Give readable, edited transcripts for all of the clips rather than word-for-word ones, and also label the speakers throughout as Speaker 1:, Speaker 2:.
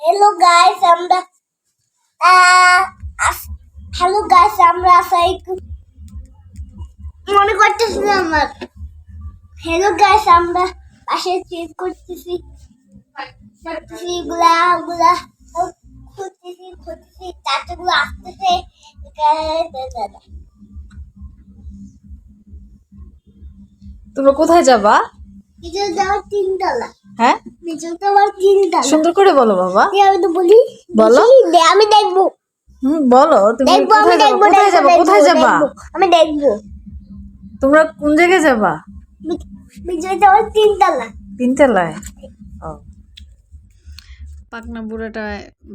Speaker 1: Hello guys আমরা hello guys আমরা আসাই মনে করতেছি না আমার হ্যালো গাইস আমরা পাশে চেক করতেছি গুলা গুলা খুঁজতেছি চারটেগুলো আসতেছে
Speaker 2: তোমরা কোথায় যাবা?
Speaker 1: নিচে যাওয়ার 3 তলা।
Speaker 2: হ্যাঁ,
Speaker 1: নিচে যাওয়ার 3 তলা।
Speaker 2: সুন্দর করে বলো বাবা।
Speaker 1: আমি তো বলি
Speaker 2: বলো।
Speaker 1: আমি দেখবো
Speaker 2: বলো তুমি
Speaker 1: দেখবো আমি
Speaker 2: কোথায় যাবা?
Speaker 1: দেখবো
Speaker 2: কোথায় যাবা? কোথায় যাবা?
Speaker 1: আমি দেখবো
Speaker 2: তোমরা কোন জায়গায় যাবা?
Speaker 1: নিচে যাওয়ার 3 তলা।
Speaker 2: 3 তলায়। ও, পাকনা বুড়াটা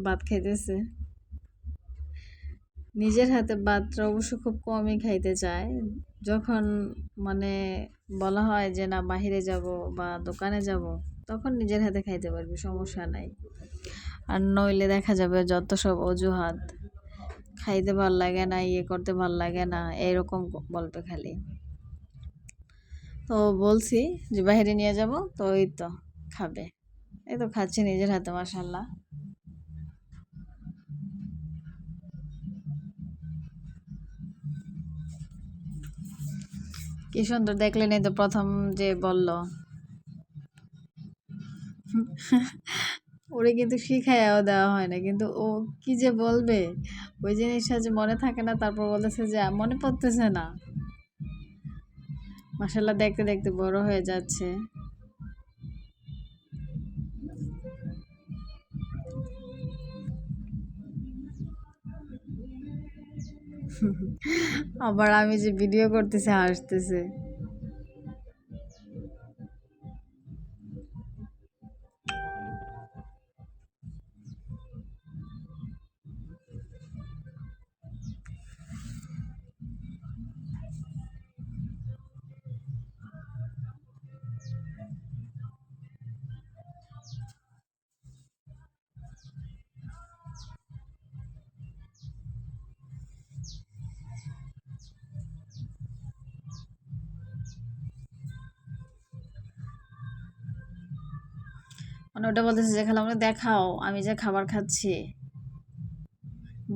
Speaker 2: ভাত খাইতেছে। নিজের হাতে ভাতটা অবশ্য খুব কমই খাইতে চায়। যখন মানে বলা হয় যে না বাহিরে যাব বা দোকানে যাব, তখন নিজের হাতে খাইতে পারবি, সমস্যা নাই। আর নইলে দেখা যাবে যত সব অজুহাত, খাইতে ভাল লাগে না, ইয়ে করতে ভাল লাগে না, এরকম বলবে খালি। তো বলছি যে বাইরে নিয়ে যাব, তো এই তো খাবে, এই তো খাচ্ছি নিজের হাতে, মাশাআল্লাহ। কি সুন্দর, দেখলেন? এই তো প্রথম যে বলল, ওরে কিন্তু শিখাইয়াও দেওয়া হয় না, কিন্তু ও কি যে বলবে, ওই জিনিসটা যে মনে থাকে না, তারপর বলেছে যে মনে পড়তেছে না। মাশাআল্লাহ, দেখতে দেখতে বড় হয়ে যাচ্ছে। আবার আমি যে ভিডিও করতেছি হাসতেছে। মানে ওটা বলতেছে যে খালা আমাকে দেখাও আমি যে খাবার খাচ্ছি,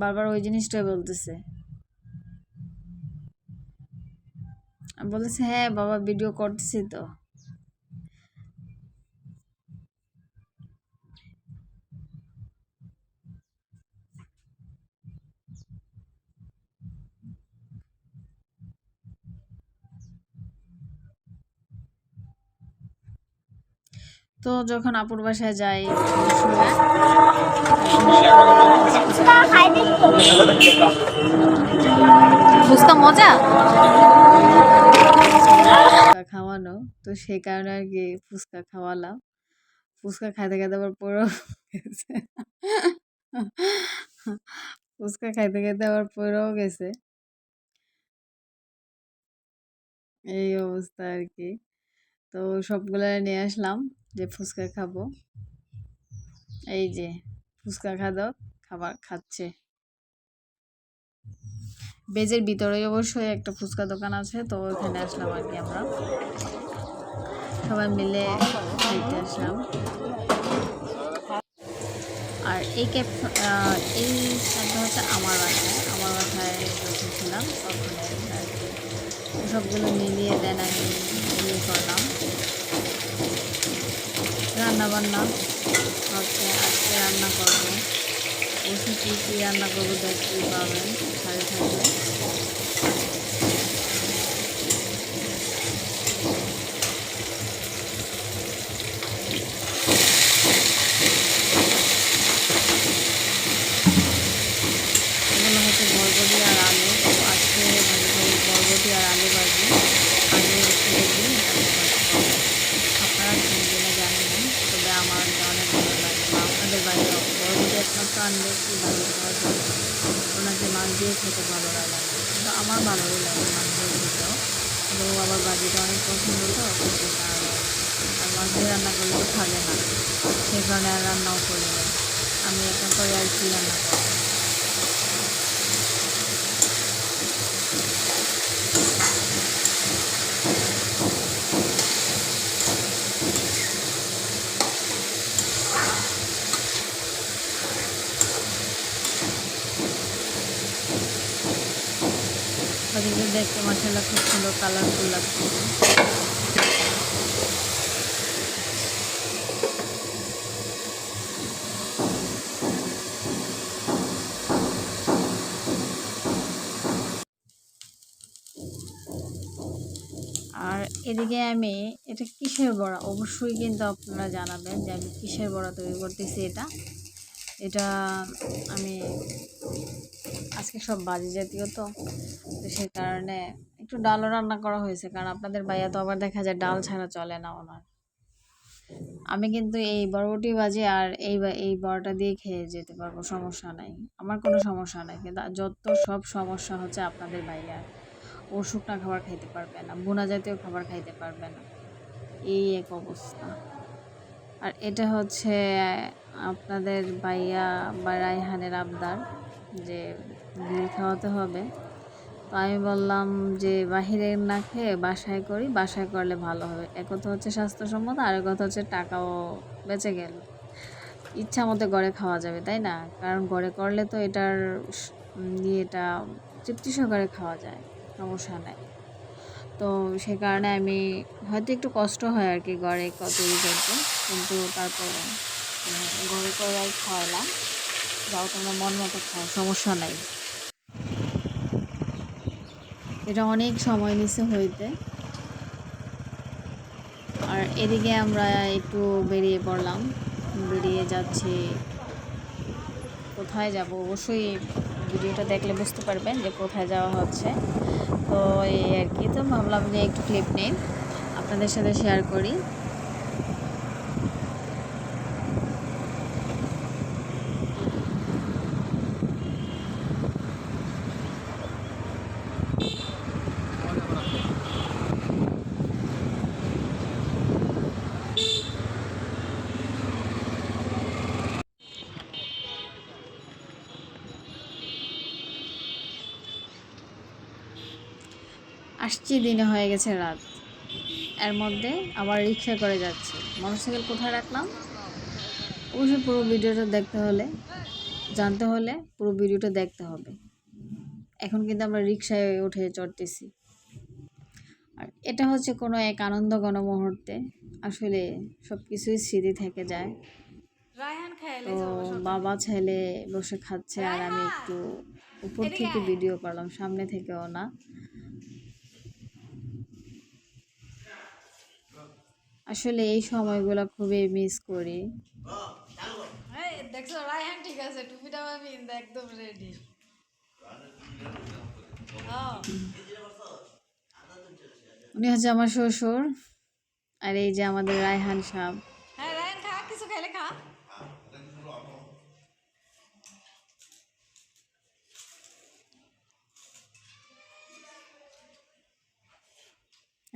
Speaker 2: বারবার ওই জিনিসটাই বলতেছে। আমি বলতেছি হ্যাঁ বাবা ভিডিও করতেছি তো। তো যখন আপুর বাসায় যাই, ফুচকা মজা খাওয়ানো, তো সেই কারণে আর কি ফুচকা খাওয়ালাম। ফুচকা খাইতে খাইতে আবার পড়েও গেছে, ফুচকা খাইতে খাইতে আবার পড়েও গেছে, এই অবস্থা আর কি। তো সবগুলা নিয়ে আসলাম যে ফুচকা খাবো। এই যে ফুচকা খাবার খাচ্ছে। বেজের ভিতরে অবশ্যই একটা ফুচকা দোকান আছে, তো ওখানে আসলাম আর কি, আমরা সবাই মিলে খাইতে আসলাম। আর এই এই স্থানটা হচ্ছে আমার বাসায় যখন ছিলাম তখন আর কি সবগুলো মিলিয়ে দেন আমি ইয়ে করলাম। রান্নাবান্না হচ্ছে, আজকে রান্না করবো, ওষুধ কী রান্না করবো দেখতে পাবেন সাথে থাকলে। এগুলো হচ্ছে বরবটি আর আলু, তো আজকে বরবটি আর আলু ভাজি, আলু হচ্ছে দেখবেন আপনারা খান কিনা জানি না, তবে আমার অনেক ভালো লাগে। বা আপনাদের বাইরে বরবটি একমাত্র আনলে কি ভালো খাওয়া যায়, ওনাকে মাছ দিয়ে খেতে ভালো লাগে, কিন্তু আমার ভালোই লাগে মাছ দিয়ে খেতেও, কিন্তু আবার ভাজিটা অনেক পছন্দ, তো সেই কারণে। আর মাছ দিয়ে রান্না করলে তো খাবে না, সেই কারণে আর রান্নাও করি না, আমি একটা করে আর কি রান্না করবো। ভিডিওটা দেখতে মাশাআল্লাহ খুব সুন্দর কালারফুল লাগছে। আর এদিকে আমি এটা কিসের বড়া অবশ্যই কিন্তু আপনারা জানাবেন যে আমি কিসের বড়া তৈরি করতেছি। এটা আমি আজকে সব বাজি জাতীয় তো সে কারণে একটু ডালও রান্না করা হয়েছে, কারণ আপনাদের ভাইয়া তো আবার দেখা যায় ডাল ছাড়া চলে না ওনার। আমি কিন্তু এই বরবটি ভাজি আর এই বড়াটা দিয়ে খেয়ে যেতে পারবো, সমস্যা নাই, আমার কোনো সমস্যা নাই। কিন্তু যত সব সমস্যা হচ্ছে আপনাদের ভাইয়ার, ও শুকনা খাবার খাইতে পারবে না, বোনা জাতীয় খাবার খাইতে পারবে না, এই এক অবস্থা। আর এটা হচ্ছে আপনাদের ভাইয়া বা রায়হানের আবদার যে গ্রিল খাওয়াতে হবে। তো আমি বললাম যে বাহিরে না খেয়ে বাসায় করি, বাসায় করলে ভালো হবে। এক কথা হচ্ছে স্বাস্থ্যসম্মত, আর এক কথা হচ্ছে টাকাও বেঁচে গেল। ইচ্ছা মতো ঘরে খাওয়া যাবে, তাই না? কারণ ঘরে করলে তো এটার ইয়েটা তৃপ্তি সহকারে খাওয়া যায়, সমস্যা নাই। তো সে কারণে আমি হয়তো একটু কষ্ট হয় আর কি ঘরে তৈরি করতে, কিন্তু তারপরে ঘরে করে আর খাওয়ালাম, যাও তোমরা মন মতো খাও, সমস্যা নাই। এটা অনেক সময় নিছে হইতে। আর এদিকে আমরা একটু বেরিয়ে পড়লাম, বেরিয়ে যাচ্ছি। কোথায় যাব অবশ্যই ভিডিওটা দেখলে বুঝতে পারবেন যে কোথায় যাওয়া হচ্ছে। তো এই আর কি, তো ভাবলাম যে একটু ক্লিপ নেই, আপনাদের সাথে শেয়ার করি। আসছি, দিনে হয়ে গেছে রাত, এর মধ্যে আবার রিক্সা করে যাচ্ছি। মোটরসাইকেল কোথায় রাখলাম অবশ্যই পুরো ভিডিওটা দেখতে হলে, জানতে হলে পুরো ভিডিওটা দেখতে হবে। এখন কিন্তু আমরা রিক্সায় উঠে চড়তেছি। আর এটা হচ্ছে কোনো এক আনন্দ মুহূর্তে, আসলে সব কিছুই স্মৃতি থেকে যায়। তো বাবা ছেলে বসে খাচ্ছে আর আমি একটু উপর থেকে ভিডিও করলাম, সামনে থেকেও না। আসলে এই সময়গুলো খুবই মিস করি।
Speaker 3: দেখছো রায়হান ঠিক আছে, টুপিটা আমি একদম রেডি।
Speaker 2: উনি হচ্ছে আমার শ্বশুর, আর এই যে আমাদের রায়হান সাহেব।
Speaker 3: হ্যাঁ রায়হান খা, কিছু খাইলে খা।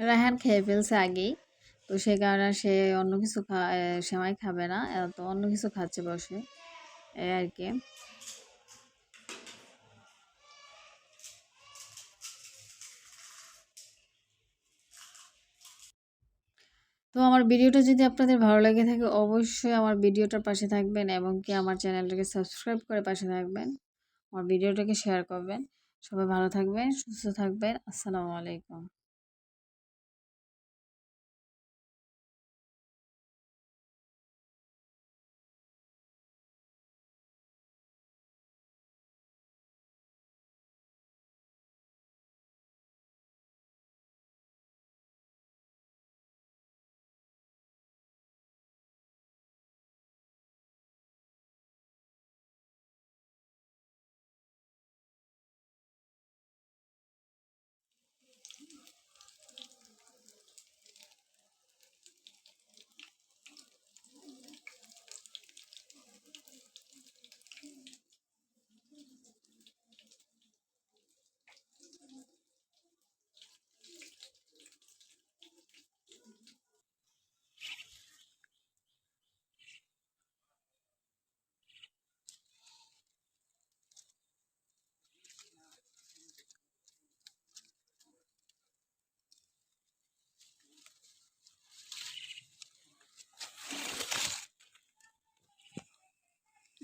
Speaker 2: রায়হান খেয়ে ফেলছে আগেই, তো সে কারণে সে অন্য কিছু সেমাই খাবে না, তো অন্য কিছু খাচ্ছে বসে, এই আর কি। তো আমার ভিডিওটা যদি আপনাদের ভালো লেগে থাকে অবশ্যই আমার ভিডিওটার পাশে থাকবেন, এবং কি আমার চ্যানেলটাকে সাবস্ক্রাইব করে পাশে থাকবেন, আমার ভিডিওটাকে শেয়ার করবেন। সবাই ভালো থাকবেন, সুস্থ থাকবেন। আসসালামু আলাইকুম।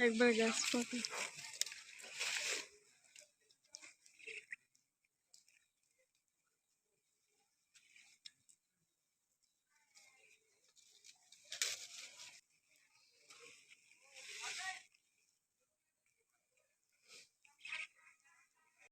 Speaker 2: একবার গ্যাস